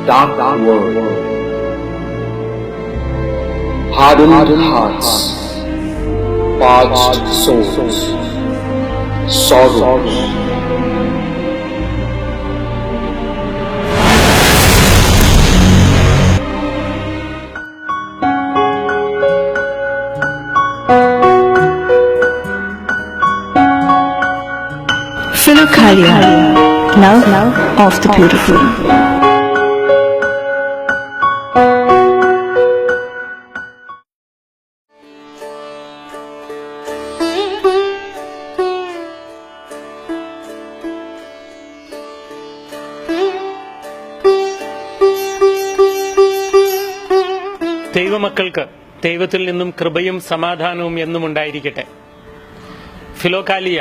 dark world. Hardened hearts, parched souls, sorrows. Philokalia, love of the beautiful. ദൈവമക്കൾക്ക് ദൈവത്തിൽ നിന്നും കൃപയും സമാധാനവും എന്നും ഉണ്ടായിരിക്കട്ടെ. ഫിലോകാലിയ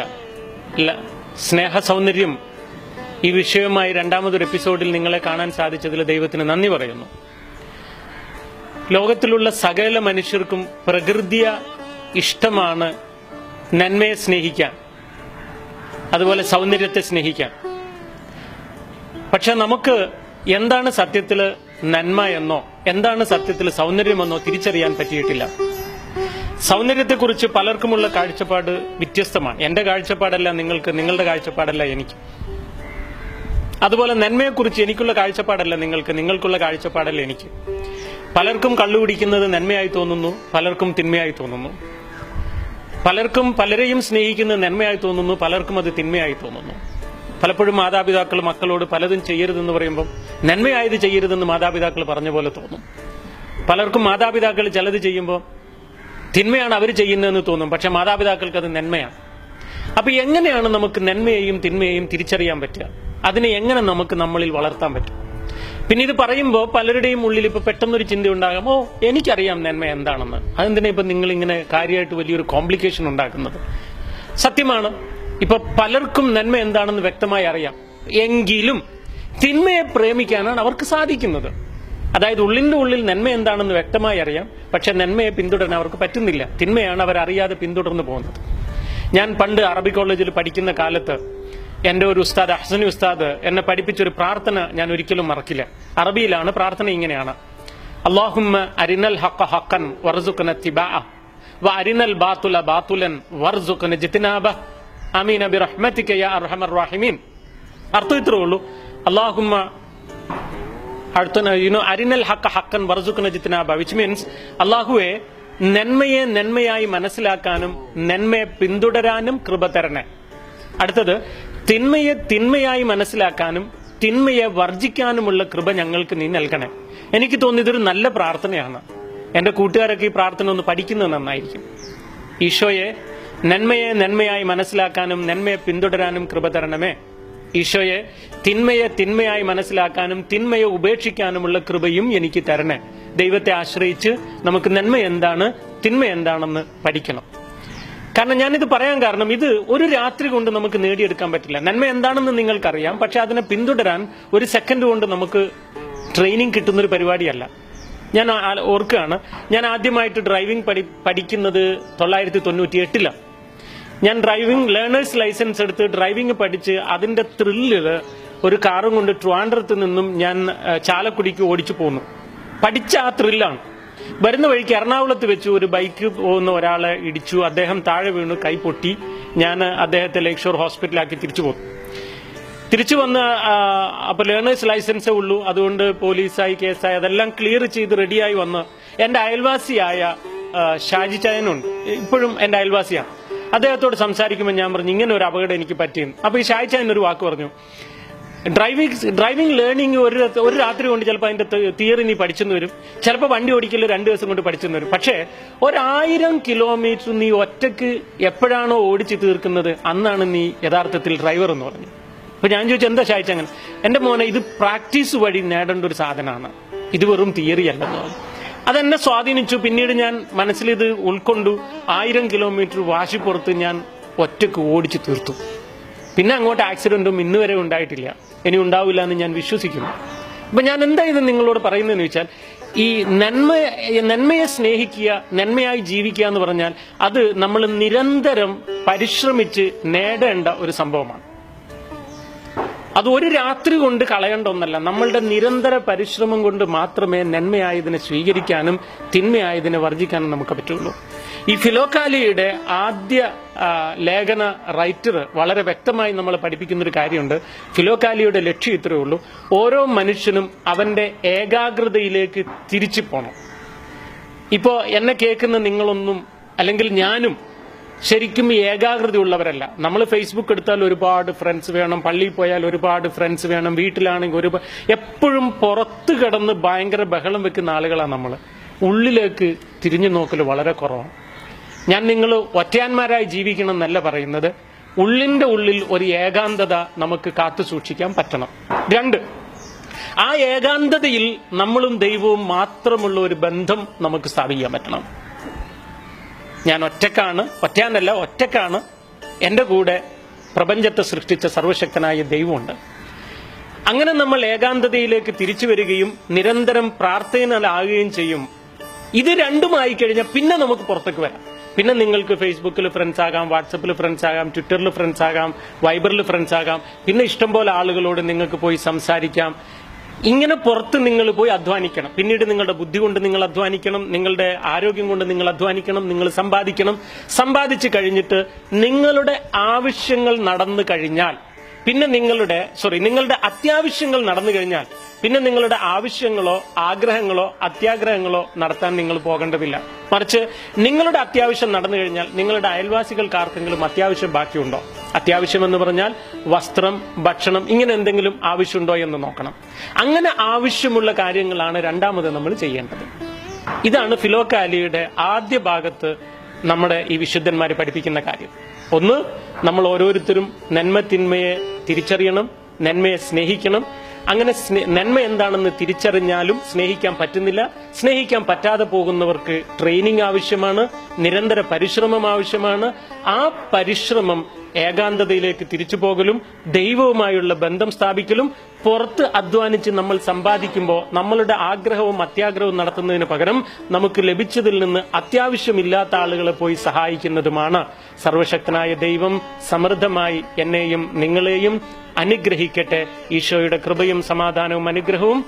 സ്നേഹ സൗന്ദര്യം ഈ വിഷയവുമായി രണ്ടാമതൊരു എപ്പിസോഡിൽ നിങ്ങളെ കാണാൻ സാധിച്ചതിൽ ദൈവത്തിന് നന്ദി പറയുന്നു. ലോകത്തിലുള്ള സകല മനുഷ്യർക്കും പ്രകൃതിയെ ഇഷ്ടമാണ് നന്മയെ സ്നേഹിക്കാൻ, അതുപോലെ സൗന്ദര്യത്തെ സ്നേഹിക്കാൻ. പക്ഷെ നമുക്ക് എന്താണ് സത്യത്തിൽ നന്മ എന്നോ എന്താണ് സത്യത്തിൽ സൗന്ദര്യമെന്നോ തിരിച്ചറിയാൻ പറ്റിയിട്ടില്ല. സൗന്ദര്യത്തെക്കുറിച്ച് പലർക്കുമുള്ള കാഴ്ചപ്പാട് വ്യത്യസ്തമാണ്. എന്റെ കാഴ്ചപ്പാടല്ല നിങ്ങൾക്ക്, നിങ്ങളുടെ കാഴ്ചപ്പാടല്ല എനിക്ക്. അതുപോലെ നന്മയെക്കുറിച്ച് എനിക്കുള്ള കാഴ്ചപ്പാടല്ല നിങ്ങൾക്ക്, നിങ്ങൾക്കുള്ള കാഴ്ചപ്പാടല്ല എനിക്ക്. പലർക്കും കള്ളുകുടിക്കുന്നത് നന്മയായി തോന്നുന്നു, പലർക്കും തിന്മയായി തോന്നുന്നു. പലർക്കും പലരെയും സ്നേഹിക്കുന്നത് നന്മയായി തോന്നുന്നു, പലർക്കും അത് തിന്മയായി തോന്നുന്നു. പലപ്പോഴും മാതാപിതാക്കൾ മക്കളോട് പലതും ചെയ്യരുതെന്ന് പറയുമ്പോൾ നന്മയായത് ചെയ്യരുതെന്ന് മാതാപിതാക്കൾ പറഞ്ഞ പോലെ തോന്നും. പലർക്കും മാതാപിതാക്കൾ ചിലത് ചെയ്യുമ്പോൾ തിന്മയാണ് അവർ ചെയ്യുന്നതെന്ന് തോന്നും, പക്ഷെ മാതാപിതാക്കൾക്ക് അത് നന്മയാണ്. അപ്പൊ എങ്ങനെയാണ് നമുക്ക് നന്മയെയും തിന്മയെയും തിരിച്ചറിയാൻ പറ്റുക? അതിനെ എങ്ങനെ നമുക്ക് നമ്മളിൽ വളർത്താൻ പറ്റും? പിന്നെ ഇത് പറയുമ്പോൾ പലരുടെയും ഉള്ളിൽ ഇപ്പൊ പെട്ടെന്നൊരു ചിന്ത ഉണ്ടാകാം, ഓ എനിക്കറിയാം നന്മ എന്താണെന്ന്. അതെന്തിനാ ഇപ്പൊ നിങ്ങൾ ഇങ്ങനെ കാര്യമായിട്ട് വലിയൊരു കോംപ്ലിക്കേഷൻ ഉണ്ടാക്കുന്നത്? സത്യമാണ്, ഇപ്പൊ പലർക്കും നന്മ എന്താണെന്ന് വ്യക്തമായി അറിയാം, എങ്കിലും തിന്മയെ പ്രേമിക്കാനാണ് അവർക്ക് സാധിക്കുന്നത്. അതായത് ഉള്ളിന്റെ ഉള്ളിൽ നന്മ എന്താണെന്ന് വ്യക്തമായി അറിയാം, പക്ഷെ നന്മയെ പിന്തുടരാൻ അവർക്ക് പറ്റുന്നില്ല. തിന്മയാണ് അവരറിയാതെ പിന്തുടർന്നു പോകുന്നത്. ഞാൻ പണ്ട് അറബി കോളേജിൽ പഠിക്കുന്ന കാലത്ത് എന്റെ ഒരു ഉസ്താദ്, അഹ്സനി ഉസ്താദ്, എന്നെ പഠിപ്പിച്ചൊരു പ്രാർത്ഥന ഞാൻ ഒരിക്കലും മറക്കില്ല. അറബിയിലാണ് പ്രാർത്ഥന, ഇങ്ങനെയാണ്: അല്ലാഹുമ്മ അരിനൽ ഹഖ ഹഖൻ വർസുഖ്ന ഇത്തിബാഅഹ വ അരിനൽ ബാതുല ബാതുലൻ വർസുഖ്ന ഇജ്തിനാബഹ ആമീൻ ബിറഹ്മതിക യാ അർഹമർ റഹീമീൻ. അർത്ഥം ഇത്രേ ഉള്ളൂ: അല്ലാഹുമ്മ അരിനൽ ഹഖ ഹഖൻ വർസുഖ്ന ഇജ്തിനാബഹ, വിച്ച് മീൻസ് അല്ലാഹുവേ, നന്മയെ നന്മയായി മനസ്സിലാക്കാനും നന്മയെ പിന്തുടരാനും കൃപ തരണേ. അടുത്തത്, തിന്മയെ തിന്മയായി മനസ്സിലാക്കാനും തിന്മയെ വർജിക്കാനുമുള്ള കൃപ ഞങ്ങൾക്ക് നീ നൽകണേ. എനിക്ക് തോന്നി ഇതൊരു നല്ല പ്രാർത്ഥനയാണ്. എന്റെ കൂട്ടുകാരൊക്കെ ഈ പ്രാർത്ഥന ഒന്ന് പഠിക്കുന്നത് നന്നായിരിക്കും. ഈശോയെ, നന്മയെ നന്മയായി മനസ്സിലാക്കാനും നന്മയെ പിന്തുടരാനും കൃപ തരണമേ. ഈശോയെ, തിന്മയെ തിന്മയായി മനസ്സിലാക്കാനും തിന്മയെ ഉപേക്ഷിക്കാനുമുള്ള കൃപയും എനിക്ക് തരണേ. ദൈവത്തെ ആശ്രയിച്ച് നമുക്ക് നന്മ എന്താണ് തിന്മ എന്താണെന്ന് പഠിക്കണം. കാരണം ഞാനിത് പറയാൻ കാരണം, ഇത് ഒരു രാത്രി കൊണ്ട് നമുക്ക് നേടിയെടുക്കാൻ പറ്റില്ല. നന്മ എന്താണെന്ന് നിങ്ങൾക്കറിയാം, പക്ഷെ അതിനെ പിന്തുടരാൻ ഒരു സെക്കൻഡ് കൊണ്ട് നമുക്ക് ട്രെയിനിങ് കിട്ടുന്നൊരു പരിപാടിയല്ല. ഞാൻ ഓർക്കുകയാണ്, ഞാൻ ആദ്യമായിട്ട് ഡ്രൈവിംഗ് പഠിക്കുന്നത് 1998. ഞാൻ ഡ്രൈവിംഗ് ലേണേഴ്സ് ലൈസൻസ് എടുത്ത് ഡ്രൈവിംഗ് പഠിച്ച് അതിന്റെ ത്രില്ലില് ഒരു കാറും കൊണ്ട് ട്രിവാൻഡ്രത്ത് നിന്നും ഞാൻ ചാലക്കുടിക്ക് ഓടിച്ചു പോന്നു. പഠിച്ച ആ ത്രില്ലാണ്. വരുന്ന വഴിക്ക് എറണാകുളത്ത് വെച്ച് ഒരു ബൈക്ക് പോകുന്ന ഒരാളെ ഇടിച്ചു. അദ്ദേഹം താഴെ വീണു, കൈ പൊട്ടി. ഞാൻ അദ്ദേഹത്തെ ലേക്ക് ഷോർ ഹോസ്പിറ്റലാക്കി തിരിച്ചു പോന്നു. തിരിച്ചു വന്ന് അപ്പൊ ലേണേഴ്സ് ലൈസൻസേ ഉള്ളൂ, അതുകൊണ്ട് പോലീസായി കേസായി അതെല്ലാം ക്ലിയർ ചെയ്ത് റെഡിയായി വന്ന് എന്റെ അയൽവാസിയായ ഷാജി ചായനുണ്ട്, ഇപ്പോഴും എന്റെ അയൽവാസിയാണ്. അദ്ദേഹത്തോട് സംസാരിക്കുമ്പോൾ ഞാൻ പറഞ്ഞു, ഇങ്ങനെ ഒരു അപകടം എനിക്ക് പറ്റിയെന്ന്. അപ്പൊ ഈ ഷാജി ചായൻ ഒരു വാക്ക് പറഞ്ഞു, ഡ്രൈവിംഗ് ലേണിംഗ് ഒരു രാത്രി കൊണ്ട് ചിലപ്പോൾ അതിന്റെ തിയറി നീ പഠിച്ചെന്ന് വരും, ചിലപ്പോൾ വണ്ടി ഓടിക്കല് 2 ദിവസം കൊണ്ട് പഠിച്ചെന്ന് വരും. പക്ഷേ 1000 കിലോമീറ്റർ നീ ഒറ്റക്ക് എപ്പോഴാണോ ഓടിച്ചു തീർക്കുന്നത് അന്നാണ് നീ യഥാർത്ഥത്തിൽ ഡ്രൈവർ എന്ന് പറഞ്ഞു. അപ്പൊ ഞാൻ ചോദിച്ചു, എന്താ ഷായിച്ച അങ്ങനെ? എന്റെ മോനെ, ഇത് പ്രാക്ടീസ് വഴി നേടേണ്ട ഒരു സാധനമാണ്, ഇത് വെറും തിയറി അല്ലെന്ന് പറഞ്ഞു. അതെന്നെ സ്വാധീനിച്ചു. പിന്നീട് ഞാൻ മനസ്സിലിത് ഉൾക്കൊണ്ടു. 1000 കിലോമീറ്റർ വാശിപ്പുറത്ത് ഞാൻ ഒറ്റക്ക് ഓടിച്ചു തീർത്തു. പിന്നെ അങ്ങോട്ട് ആക്സിഡന്റും ഇന്ന് വരെ ഉണ്ടായിട്ടില്ല, ഇനി ഉണ്ടാവില്ല എന്ന് ഞാൻ വിശ്വസിക്കുന്നു. അപ്പൊ ഞാൻ എന്താ ഇത് നിങ്ങളോട് പറയുന്നതെന്ന് വെച്ചാൽ, ഈ നന്മയെ സ്നേഹിക്കുക, നന്മയായി ജീവിക്കുക എന്ന് പറഞ്ഞാൽ അത് നമ്മൾ നിരന്തരം പരിശ്രമിച്ച് നേടേണ്ട ഒരു സംഭവമാണ്. അത് ഒരു രാത്രി കൊണ്ട് കളയേണ്ട ഒന്നല്ല. നമ്മളുടെ നിരന്തര പരിശ്രമം കൊണ്ട് മാത്രമേ നന്മയായതിനെ സ്വീകരിക്കാനും തിന്മയായതിനെ വർജിക്കാനും നമുക്ക് പറ്റുള്ളൂ. ഈ ഫിലോക്കാലിയുടെ ആദ്യ ലേഖന റൈറ്റർ വളരെ വ്യക്തമായി നമ്മൾ പഠിപ്പിക്കുന്ന ഒരു കാര്യമുണ്ട്. ഫിലോക്കാലിയുടെ ലക്ഷ്യം ഇത്രയേ ഉള്ളൂ: ഓരോ മനുഷ്യനും അവന്റെ ഏകാഗ്രതയിലേക്ക് തിരിച്ചു പോകണം. ഇപ്പോ എന്നെ കേൾക്കുന്ന നിങ്ങളൊന്നും അല്ലെങ്കിൽ ഞാനും ശരിക്കും ഏകാഗ്രതയുള്ളവരല്ല. നമ്മൾ ഫേസ്ബുക്ക് എടുത്താൽ ഒരുപാട് ഫ്രണ്ട്സ് വേണം, പള്ളിയിൽ പോയാൽ ഒരുപാട് ഫ്രണ്ട്സ് വേണം, വീട്ടിലാണെങ്കിൽ എപ്പോഴും പുറത്ത് കിടന്ന് ഭയങ്കര ബഹളം വെക്കുന്ന ആളുകളാണ് നമ്മൾ. ഉള്ളിലേക്ക് തിരിഞ്ഞു നോക്കൽ വളരെ കുറവാണ്. ഞാൻ നിങ്ങൾ ഒറ്റയാന്മാരായി ജീവിക്കണം എന്നല്ല പറയുന്നത്. ഉള്ളിന്റെ ഉള്ളിൽ ഒരു ഏകാന്തത നമുക്ക് കാത്തു സൂക്ഷിക്കാൻ പറ്റണം. 2, ആ ഏകാന്തതയിൽ നമ്മളും ദൈവവും മാത്രമുള്ള ഒരു ബന്ധം നമുക്ക് സ്ഥാപിക്കാൻ പറ്റണം. ഞാൻ ഒറ്റക്കാണ്. എന്റെ കൂടെ പ്രപഞ്ചത്തെ സൃഷ്ടിച്ച സർവശക്തനായ ദൈവമുണ്ട്. അങ്ങനെ നമ്മൾ ഏകാന്തതയിലേക്ക് തിരിച്ചു വരികയും നിരന്തരം പ്രാർത്ഥനയിലാകുകയും ചെയ്യും. ഇത് രണ്ടുമായി കഴിഞ്ഞാൽ പിന്നെ നമുക്ക് പുറത്തേക്ക് വരാം. പിന്നെ നിങ്ങൾക്ക് ഫേസ്ബുക്കിൽ ഫ്രണ്ട്സ് ആകാം, വാട്സപ്പിൽ ഫ്രണ്ട്സ് ആകാം, ട്വിറ്ററിൽ ഫ്രണ്ട്സ് ആകാം, വൈബറിൽ ഫ്രണ്ട്സ് ആകാം. പിന്നെ ഇഷ്ടംപോലെ ആളുകളോട് നിങ്ങൾക്ക് പോയി സംസാരിക്കാം. ഇങ്ങനെ പുറത്ത് നിങ്ങൾ പോയി അധ്വാനിക്കണം. പിന്നീട് നിങ്ങളുടെ ബുദ്ധി കൊണ്ട് നിങ്ങൾ അധ്വാനിക്കണം, നിങ്ങളുടെ ആരോഗ്യം കൊണ്ട് നിങ്ങൾ അധ്വാനിക്കണം, നിങ്ങൾ സമ്പാദിക്കണം. സമ്പാദിച്ചു കഴിഞ്ഞിട്ട് നിങ്ങളുടെ ആവശ്യങ്ങൾ നടന്നു കഴിഞ്ഞാൽ പിന്നെ നിങ്ങളുടെ അത്യാവശ്യങ്ങൾ നടന്നു കഴിഞ്ഞാൽ പിന്നെ നിങ്ങളുടെ ആവശ്യങ്ങളോ ആഗ്രഹങ്ങളോ അത്യാഗ്രഹങ്ങളോ നടത്താൻ നിങ്ങൾ പോകേണ്ടതില്ല. മറിച്ച് നിങ്ങളുടെ അത്യാവശ്യം നടന്നു കഴിഞ്ഞാൽ നിങ്ങളുടെ അയൽവാസികൾക്ക് ആർക്കെങ്കിലും അത്യാവശ്യം ബാക്കിയുണ്ടോ? അത്യാവശ്യം എന്ന് പറഞ്ഞാൽ വസ്ത്രം, ഭക്ഷണം, ഇങ്ങനെ എന്തെങ്കിലും ആവശ്യമുണ്ടോ എന്ന് നോക്കണം. അങ്ങനെ ആവശ്യമുള്ള കാര്യങ്ങളാണ് രണ്ടാമത് നമ്മൾ ചെയ്യേണ്ടത്. ഇതാണ് ഫിലോക്കാലിയുടെ ആദ്യ ഭാഗത്ത് നമ്മുടെ ഈ വിശുദ്ധന്മാരെ പഠിപ്പിക്കുന്ന കാര്യം. ഒന്ന്, നമ്മൾ ഓരോരുത്തരും നന്മ തിന്മയെ തിരിച്ചറിയണം, നന്മയെ സ്നേഹിക്കണം. അങ്ങനെ നന്മ എന്താണെന്ന് തിരിച്ചറിഞ്ഞാലും സ്നേഹിക്കാൻ പറ്റുന്നില്ല. സ്നേഹിക്കാൻ പറ്റാതെ പോകുന്നവർക്ക് ട്രെയിനിങ് ആവശ്യമാണ്, നിരന്തര പരിശ്രമം ആവശ്യമാണ്. ആ പരിശ്രമം ഏകാന്തതയിലേക്ക് തിരിച്ചു പോകലും ദൈവവുമായുള്ള ബന്ധം സ്ഥാപിക്കലും പുറത്ത് അധ്വാനിച്ച് നമ്മൾ സമ്പാദിക്കുമ്പോൾ നമ്മളുടെ ആഗ്രഹവും അത്യാഗ്രഹവും നടത്തുന്നതിന് പകരം നമുക്ക് ലഭിച്ചതിൽ നിന്ന് അത്യാവശ്യമില്ലാത്ത ആളുകളെ പോയി സഹായിക്കുന്നതുമാണ്. സർവശക്തനായ ദൈവം സമൃദ്ധമായി എന്നെയും നിങ്ങളെയും അനുഗ്രഹിക്കട്ടെ. ഈശോയുടെ കൃപയും സമാധാനവും അനുഗ്രഹവും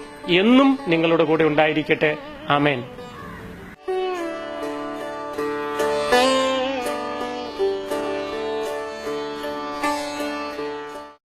എന്നും നിങ്ങളുടെ കൂടെ ഉണ്ടായിരിക്കട്ടെ. ആമേൻ.